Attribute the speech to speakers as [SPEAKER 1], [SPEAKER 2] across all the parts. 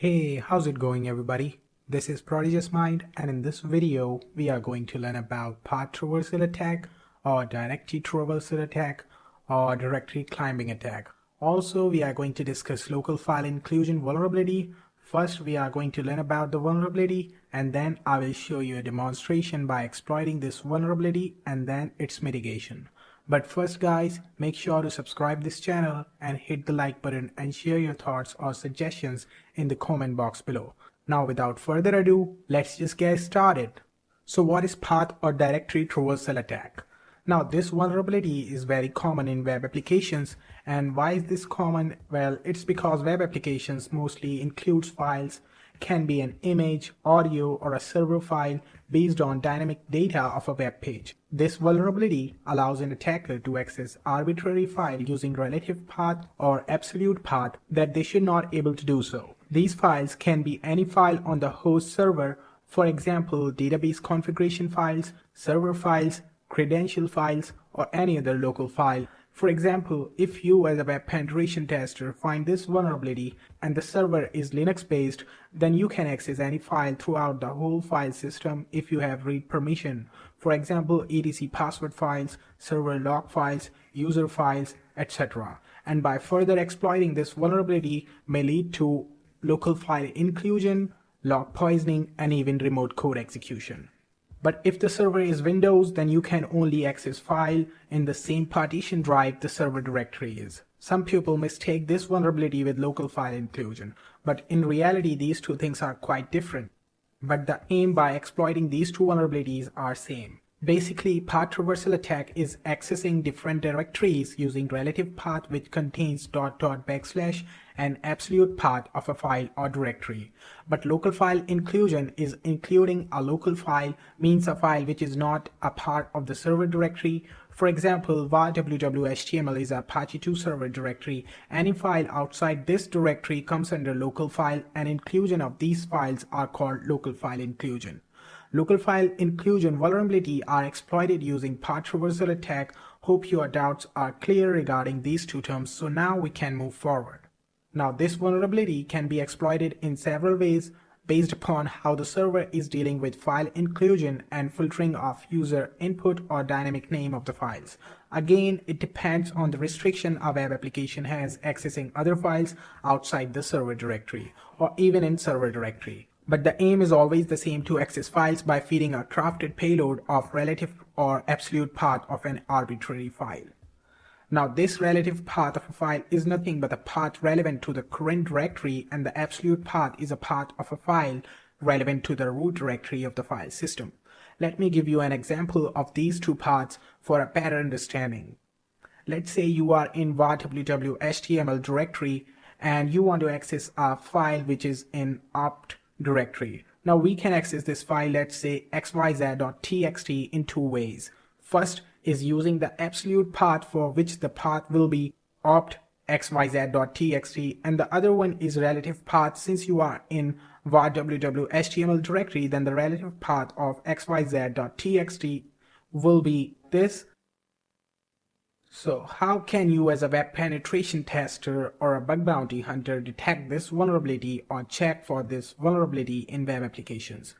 [SPEAKER 1] Hey, how's it going everybody? This is Prodigious Mind, and in this video we are going to learn about path traversal attack or directory traversal attack or directory climbing attack. Also, we are going to discuss local file inclusion vulnerability. First, we are going to learn about the vulnerability, and then I will show you a demonstration by exploiting this vulnerability and then its mitigation. But first guys, make sure to subscribe this channel and hit the like button and share your thoughts or suggestions in the comment box below. Now without further ado, let's just get started. So what is path or directory traversal attack? Now this vulnerability is very common in web applications, and why is this common? Well, it's because web applications mostly includes files, can be an image, audio, or a server file based on dynamic data of a web page. This vulnerability allows an attacker to access arbitrary file using relative path or absolute path that they should not able to do so. These files can be any file on the host server, for example, database configuration files, server files, credential files, or any other local file. For example, if you as a web penetration tester find this vulnerability and the server is Linux based, then you can access any file throughout the whole file system if you have read permission. For example, etc password files, server log files, user files, etc. And by further exploiting this vulnerability may lead to local file inclusion, log poisoning, and even remote code execution. But if the server is Windows, then you can only access file in the same partition drive the server directory is. Some people mistake this vulnerability with local file inclusion, but in reality these two things are quite different. But the aim by exploiting these two vulnerabilities are same. Basically, path traversal attack is accessing different directories using relative path which contains .. and absolute path of a file or directory. But local file inclusion is including a local file means a file which is not a part of the server directory. For example, var www.html is a Apache 2 server directory. Any file outside this directory comes under local file, and inclusion of these files are called local file inclusion. Local file inclusion vulnerability are exploited using path traversal attack. Hope your doubts are clear regarding these two terms, so now we can move forward. Now this vulnerability can be exploited in several ways based upon how the server is dealing with file inclusion and filtering of user input or dynamic name of the files. Again, it depends on the restriction a web application has accessing other files outside the server directory or even in server directory. But the aim is always the same, to access files by feeding a crafted payload of relative or absolute path of an arbitrary file. Now this relative path of a file is nothing but a path relevant to the current directory, and the absolute path is a path of a file relevant to the root directory of the file system. Let me give you an example of these two paths for a better understanding. Let's say you are in var www.html directory and you want to access a file which is in opt directory. Now we can access this file, let's say xyz.txt, in two ways. First is using the absolute path, for which the path will be opt xyz.txt, and the other one is relative path. Since you are in var www.html directory, then the relative path of xyz.txt will be this. So how can you as a web penetration tester or a bug bounty hunter detect this vulnerability or check for this vulnerability in web applications?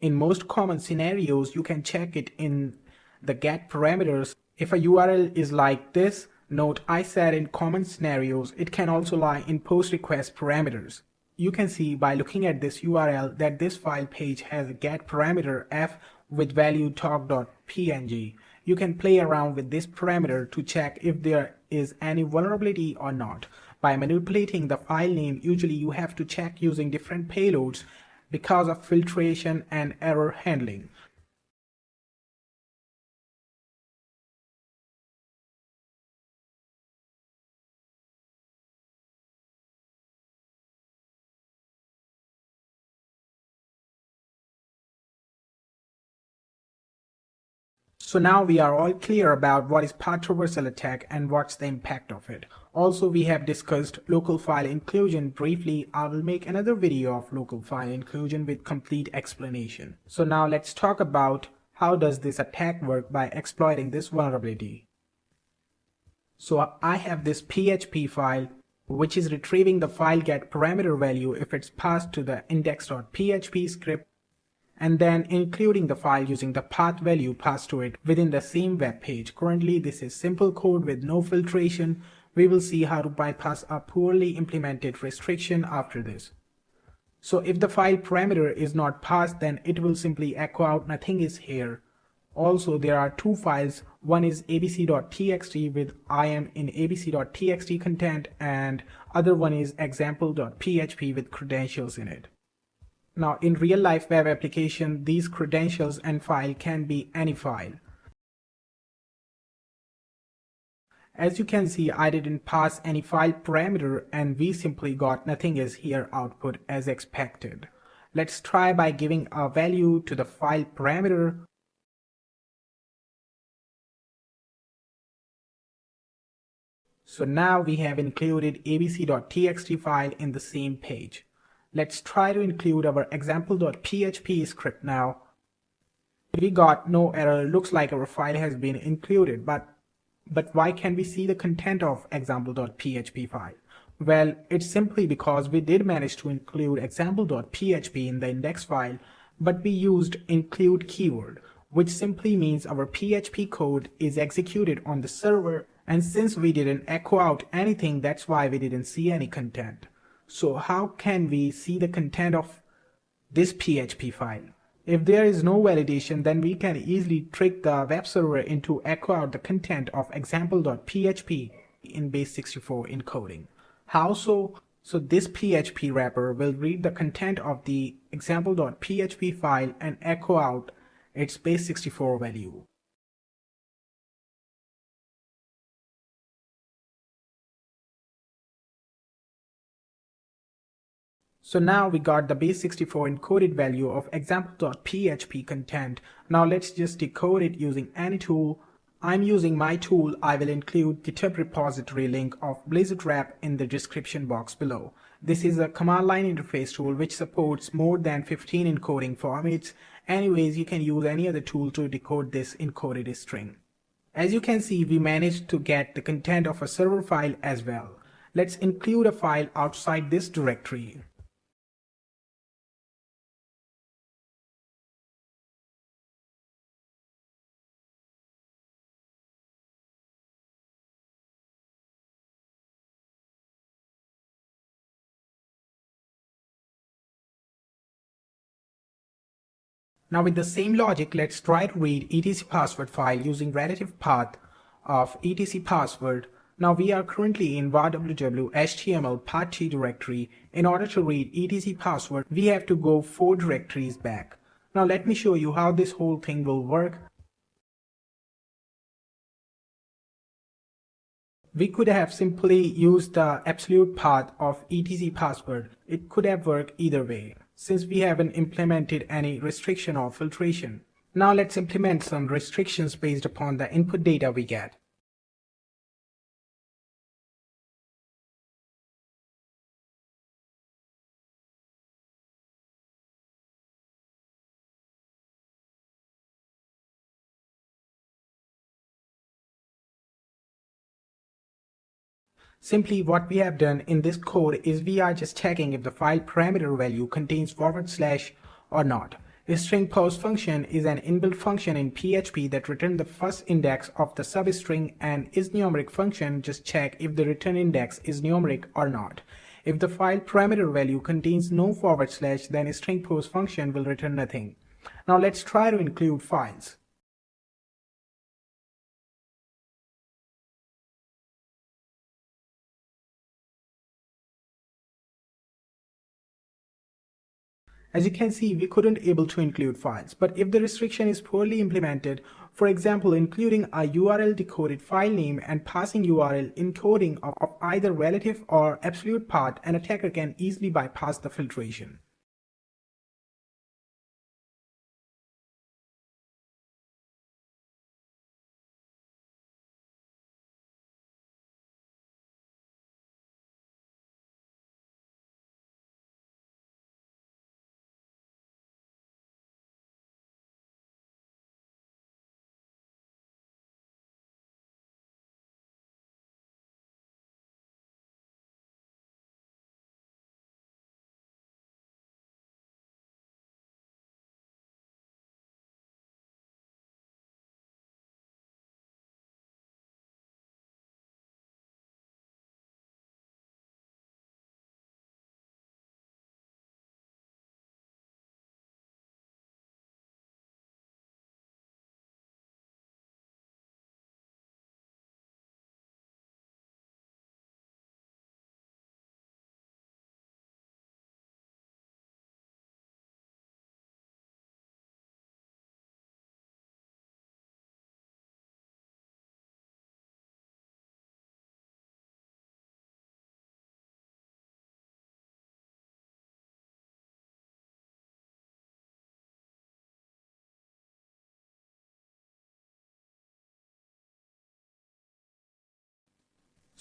[SPEAKER 1] In most common scenarios, you can check it in the get parameters. If a URL is like this, note I said in common scenarios, it can also lie in post request parameters. You can see by looking at this URL that this file page has a get parameter f with value talk.png. You can play around with this parameter to check if there is any vulnerability or not. By manipulating the file name, usually you have to check using different payloads because of filtration and error handling. So now we are all clear about what is path traversal attack and what's the impact of it. Also, we have discussed local file inclusion briefly. I will make another video of local file inclusion with complete explanation. So now let's talk about how does this attack work by exploiting this vulnerability. So I have this PHP file which is retrieving the file get parameter value if it's passed to the index.php script, and then including the file using the path value passed to it within the same web page. Currently, this is simple code with no filtration. We will see how to bypass a poorly implemented restriction after this. So if the file parameter is not passed, then it will simply echo out nothing is here. Also, there are two files. One is abc.txt with I am in abc.txt content, and other one is example.php with credentials in it. Now, in real life web application, these credentials and file can be any file. As you can see, I didn't pass any file parameter and we simply got nothing is here output as expected. Let's try by giving a value to the file parameter. So now we have included abc.txt file in the same page. Let's try to include our example.php script now. We got no error. Looks like our file has been included, but why can't we see the content of example.php file? Well, it's simply because we did manage to include example.php in the index file, but we used include keyword, which simply means our PHP code is executed on the server, and since we didn't echo out anything, that's why we didn't see any content. So how can we see the content of this PHP file? If there is no validation, then we can easily trick the web server into echo out the content of example.php in base64 encoding. How so? So this PHP wrapper will read the content of the example.php file and echo out its base64 value. So now we got the base64 encoded value of example.php content. Now let's just decode it using any tool. I'm using my tool. I will include GitHub repository link of BlizzardWrap in the description box below. This is a command line interface tool which supports more than 15 encoding formats. Anyways, you can use any other tool to decode this encoded string. As you can see, we managed to get the content of a server file as well. Let's include a file outside this directory. Now with the same logic, let's try to read etc password file using relative path of etc password. Now we are currently in www html path directory. In order to read etc password, we have to go 4 directories back. Now let me show you how this whole thing will work. We could have simply used the absolute path of etc password. It could have worked either way, since we haven't implemented any restriction or filtration. Now let's implement some restrictions based upon the input data we get. Simply what we have done in this code is we are just checking if the file parameter value contains / or not. A string post function is an inbuilt function in PHP that returns the first index of the substring, and isNumeric function just check if the return index is numeric or not. If the file parameter value contains no /, then a string post function will return nothing. Now let's try to include files. As you can see, we couldn't able to include files, but if the restriction is poorly implemented, for example, including a URL decoded file name and passing URL encoding of either relative or absolute path, an attacker can easily bypass the filtration.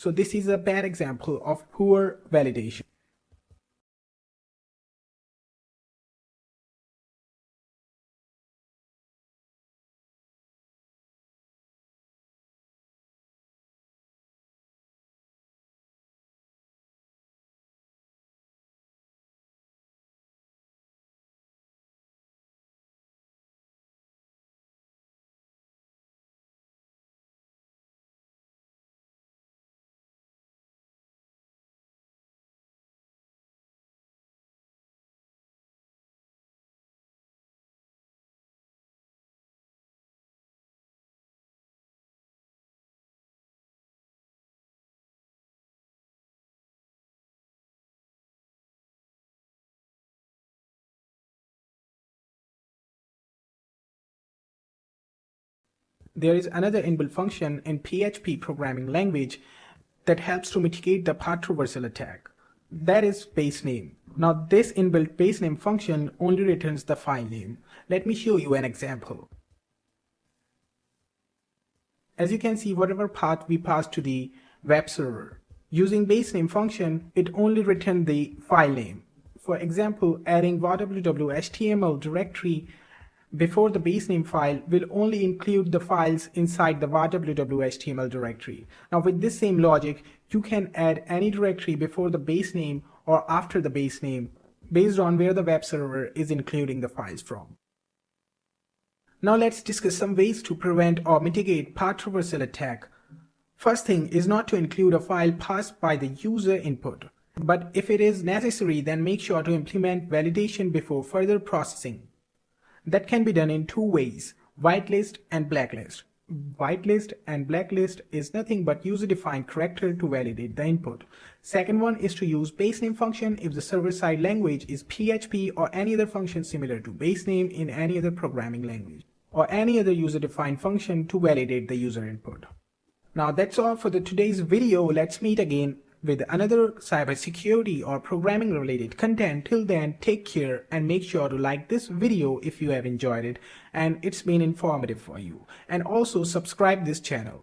[SPEAKER 1] So this is a bad example of poor validation. There is another inbuilt function in PHP programming language that helps to mitigate the path traversal attack. That is basename. Now this inbuilt basename function only returns the file name. Let me show you an example. As you can see, whatever path we pass to the web server, using basename function, it only returns the file name. For example, adding www.html directory before the basename file will only include the files inside the www.html directory. Now with this same logic, you can add any directory before the basename or after the basename based on where the web server is including the files from. Now let's discuss some ways to prevent or mitigate path traversal attack. First thing is not to include a file passed by the user input. But if it is necessary, then make sure to implement validation before further processing. That can be done in two ways, whitelist and blacklist. Whitelist and blacklist is nothing but user-defined character to validate the input. Second one is to use basename function if the server-side language is PHP or any other function similar to basename in any other programming language, or any other user-defined function to validate the user input. Now that's all for today's video. Let's meet again with another cybersecurity or programming related content. Till then, take care and make sure to like this video if you have enjoyed it and it's been informative for you, and also subscribe this channel.